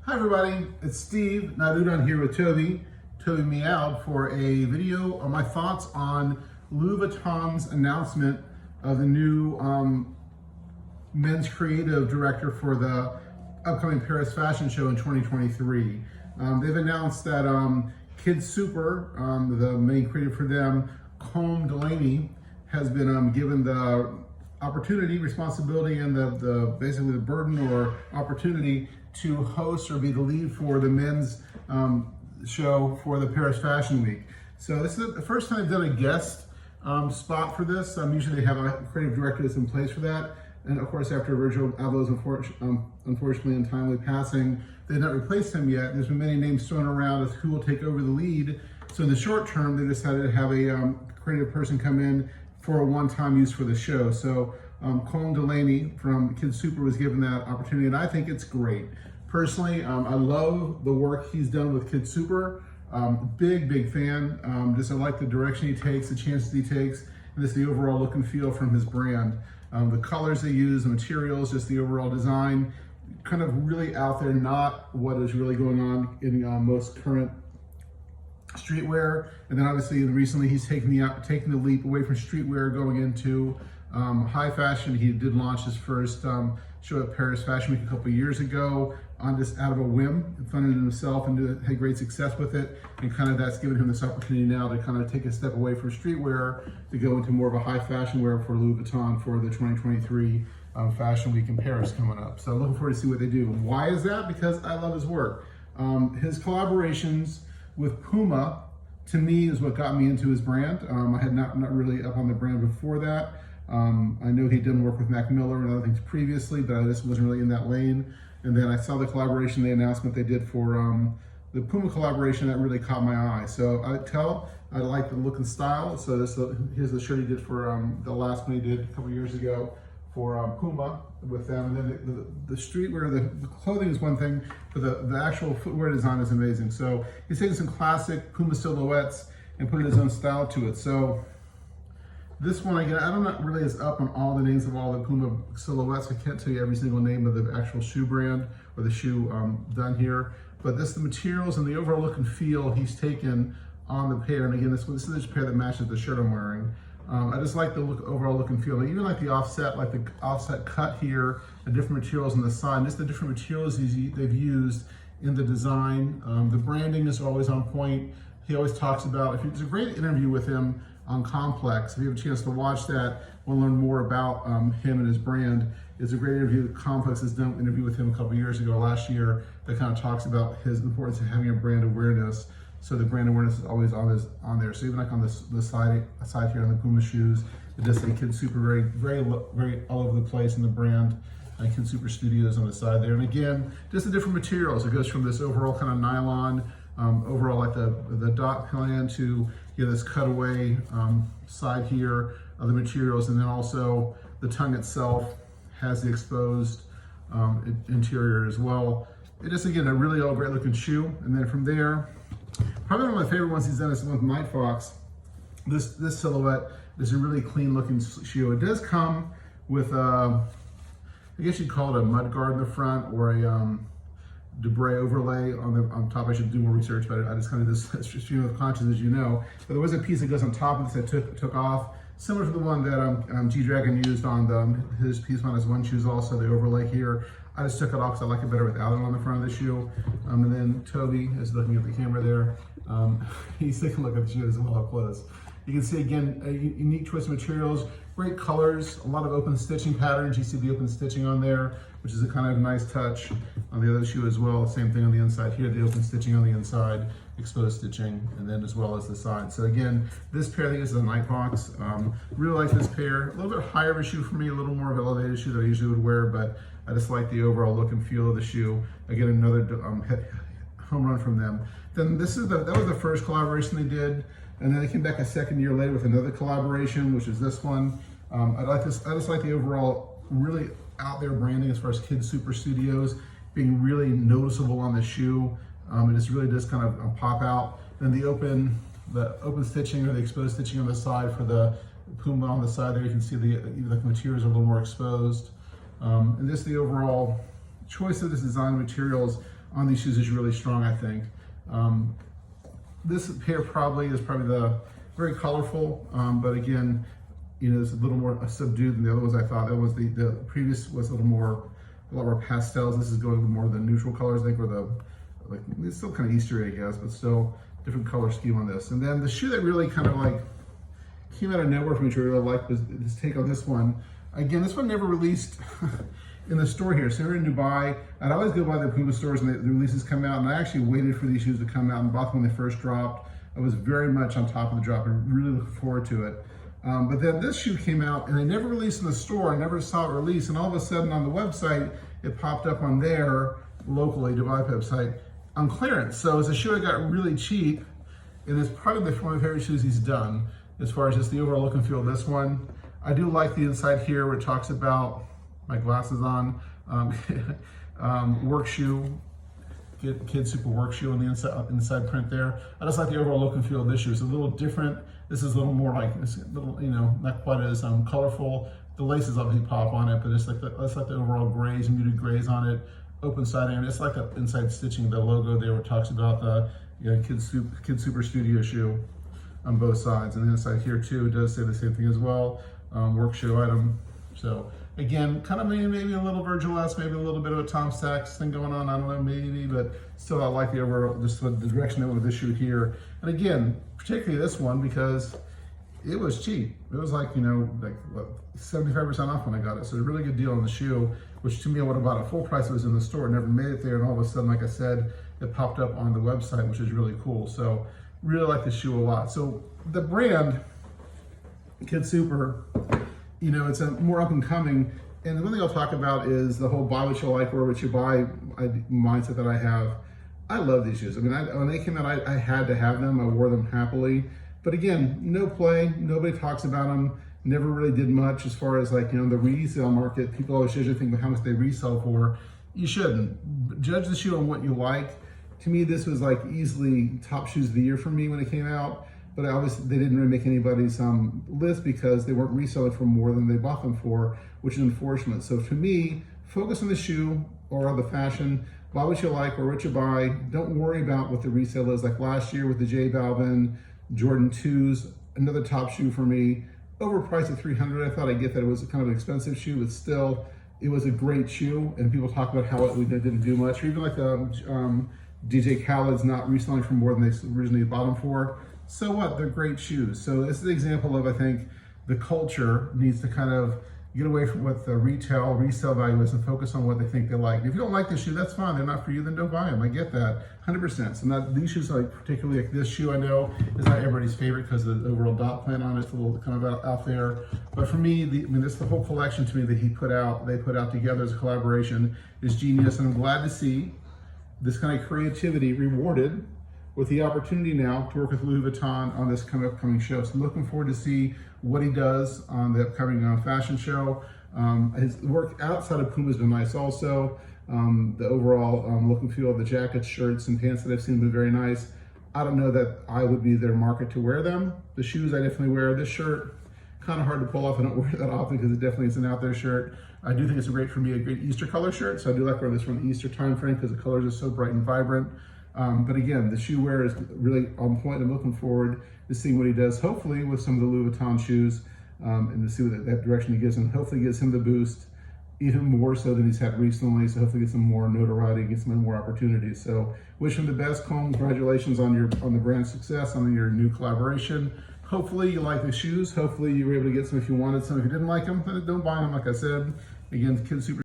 Hi everybody, it's Steve, NotUdon here with Toby Meowed for a video on my thoughts on Louis Vuitton's announcement of the new men's creative director for the upcoming Paris fashion show in 2023. They've announced that KidSuper, the main creative for them, Colm Dillane, has been given the opportunity, responsibility, and basically the burden or opportunity to host or be the lead for the men's show for the Paris Fashion Week. So this is the first time I've done a guest spot for this. Usually they have a creative director that's in place for that. And of course, after Virgil Abloh's unfortunately untimely passing, they've not replaced him yet. There's been many names thrown around as who will take over the lead. So in the short term, they decided to have a creative person come in for a one-time use for the show. So Colm Dillane from KidSuper was given that opportunity, and I think it's great. Personally, I love the work he's done with KidSuper. Big fan. I like the direction he takes, the chances he takes, and just the overall look and feel from his brand. The colors they use, the materials, just the overall design, kind of really out there, not what is really going on in most current streetwear. And then obviously recently he's taking the leap away from streetwear, going into high fashion. He did launch his first show at Paris Fashion Week a couple of years ago just out of a whim, funded it himself, and had great success with it. And kind of that's given him this opportunity now to kind of take a step away from streetwear to go into more of a high fashion wear for Louis Vuitton for the 2023 Fashion Week in Paris coming up. So looking forward to see what they do. Why is that? Because I love his work. His collaborations with Puma, to me, is what got me into his brand. I had not really up on the brand before that. I know he didn't work with Mac Miller and other things previously, but I just wasn't really in that lane. And then I saw the collaboration, the announcement they did for the Puma collaboration, that really caught my eye. So I like the look and style. So here's the shirt he did for the last one he did a couple years ago for Puma with them. And then the streetwear, the clothing is one thing, but the actual footwear design is amazing. So he's taking some classic Puma silhouettes and putting his own style to it. So this one, again, I'm not really as up on all the names of all the Puma silhouettes. I can't tell you every single name of the actual shoe brand or the shoe done here. But the materials and the overall look and feel he's taken on the pair. And again, this is the pair that matches the shirt I'm wearing. I just like the overall look and feel. I even like the offset cut here, the different materials on the side, just the different materials they've used in the design. The branding is always on point. He always talks about, there's a great interview with him on Complex. If you have a chance to watch that, want to learn more about him and his brand, it's a great interview. Complex has done an interview with him a couple years ago, last year, that kind of talks about his importance of having a brand awareness. So the brand awareness is always on there. So even like on the side here on the Puma shoes, it does say KidSuper very all over the place in the brand. KidSuper Studios on the side there. And again, just the different materials. It goes from this overall kind of nylon, overall like the dot plan to this cutaway side here of the materials, and then also the tongue itself has the exposed interior as well. It is, again, a really great looking shoe. And then from there, probably one of my favorite ones he's done is with Night Fox. This silhouette is a really clean looking shoe. It does come with I guess you'd call it a mud guard in the front, or a debris overlay on top. I should do more research, but I just kind of just stream of conscience, as you know. But there was a piece that goes on top of this that took off, similar to the one that G-Dragon used on his piece on his one shoes, also the overlay here. I just took it off because I like it better without it on the front of the shoe. And then Toby is looking at the camera there. He's taking a look at the shoe as well up close. You can see, again, a unique choice of materials, great colors, a lot of open stitching patterns. You see the open stitching on there, which is a kind of nice touch on the other shoe as well. Same thing on the inside here, the open stitching on the inside, exposed stitching, and then as well as the side. So again, this pair I think is a Night Fox. Really like this pair. A little bit higher of a shoe for me, a little more of an elevated shoe that I usually would wear, but I just like the overall look and feel of the shoe. Again, another home run from them. Then that was the first collaboration they did. And then they came back a second year later with another collaboration, which is this one. I just like the overall really out there branding as far as KidSuper Studios being really noticeable on the shoe. It just really does kind of pop out. Then the open stitching or the exposed stitching on the side for the Puma on the side there, you can see the materials are a little more exposed. And just the overall choice of this design materials on these shoes is really strong, I think. This pair is probably the very colorful, but again, you know, it's a little more subdued than the other ones I thought. That was the previous was a lot more pastels. This is going with more of the neutral colors, I think, or like it's still kind of Eastery, I guess, but still different color scheme on this. And then the shoe that really kind of like came out of nowhere for me, which I really liked, was this take on this one. Again, this one never released in the store here. So we're in Dubai. I'd always go by the Puma stores and the releases come out, and I actually waited for these shoes to come out and bought them when they first dropped. I was very much on top of the drop and really looking forward to it. But then this shoe came out and they never released in the store. I never saw it release, and all of a sudden on the website, it popped up on their locally Dubai website on clearance. So it's a shoe I got really cheap, and it's probably one of my favorite shoes he's done as far as just the overall look and feel of this one. I do like the inside here where it talks about my glasses on, work shoe, KidSuper work shoe on the inside print there. I just like the overall look and feel of this shoe. It's a little different. This is a little more like, it's a little, you know, not quite as colorful. The laces obviously pop on it, but it's like the overall grays, muted grays on it, open side and it's like the inside stitching, the logo there where it talks about the KidSuper Studio shoe on both sides. And the inside here too, it does say the same thing as well. Work shoe item. So again, kind of maybe a little Virgil-esque, maybe a little bit of a Tom Sachs thing going on, I don't know, maybe, but still I like the overall, just the direction that went with this shoe here. And again, particularly this one, because it was cheap. It was like, you know, like what, 75% off when I got it. So a really good deal on the shoe, which to me I would have bought at full price if it was in the store. It never made it there, and all of a sudden, like I said, it popped up on the website, which is really cool. So really like the shoe a lot. So the brand, KidSuper, you know, it's a more up and coming. And the one thing I'll talk about is the whole buy what you like, wear what you buy mindset that I have. I love these shoes. I mean, when they came out, I had to have them. I wore them happily. But again, no play. Nobody talks about them. Never really did much as far as like, you know, the resale market. People always judge everything by how much they resell for. You shouldn't. Judge the shoe on what you like. To me, this was like easily top shoes of the year for me when it came out. But obviously they didn't really make anybody's list because they weren't reselling for more than they bought them for, which is unfortunate. So to me, focus on the shoe or on the fashion, buy what you like or what you buy. Don't worry about what the resale is. Like last year with the J Balvin Jordan 2s, another top shoe for me, overpriced at $300. I thought I'd get that it was kind of an expensive shoe, but still, it was a great shoe. And people talk about how it didn't do much. Or even like the DJ Khaled's not reselling for more than they originally bought them for. So what? They're great shoes. So this is an example of, I think, the culture needs to kind of get away from what the resale value is and focus on what they think they like. If you don't like the shoe, that's fine. They're not for you, then don't buy them. I get that, 100%. So these shoes, like particularly like this shoe, I know is not everybody's favorite because of the overall dot plan on it. It's a little kind of out there. But for me, this the whole collection to me that they put out together as a collaboration is genius. And I'm glad to see this kind of creativity rewarded with the opportunity now to work with Louis Vuitton on this upcoming show. So I'm looking forward to see what he does on the upcoming fashion show. His work outside of Puma has been nice also. The overall look and feel of the jackets, shirts, and pants that I've seen have been very nice. I don't know that I would be their market to wear them. The shoes I definitely wear. This shirt, kind of hard to pull off. I don't wear that often because it definitely is an out there shirt. I do think it's a great Easter color shirt. So I do like wearing this from the Easter time frame because the colors are so bright and vibrant. But again, the shoe wear is really on point. I'm looking forward to seeing what he does, hopefully with some of the Louis Vuitton shoes, and to see what that direction he gives him. Hopefully gives him the boost even more so than he's had recently. So hopefully get some more notoriety, get some more opportunities. So wish him the best, Colm. Congratulations on the brand success, on your new collaboration. Hopefully you like the shoes. Hopefully you were able to get some if you wanted some. If you didn't like them, then don't buy them, like I said. Again, KidSuper.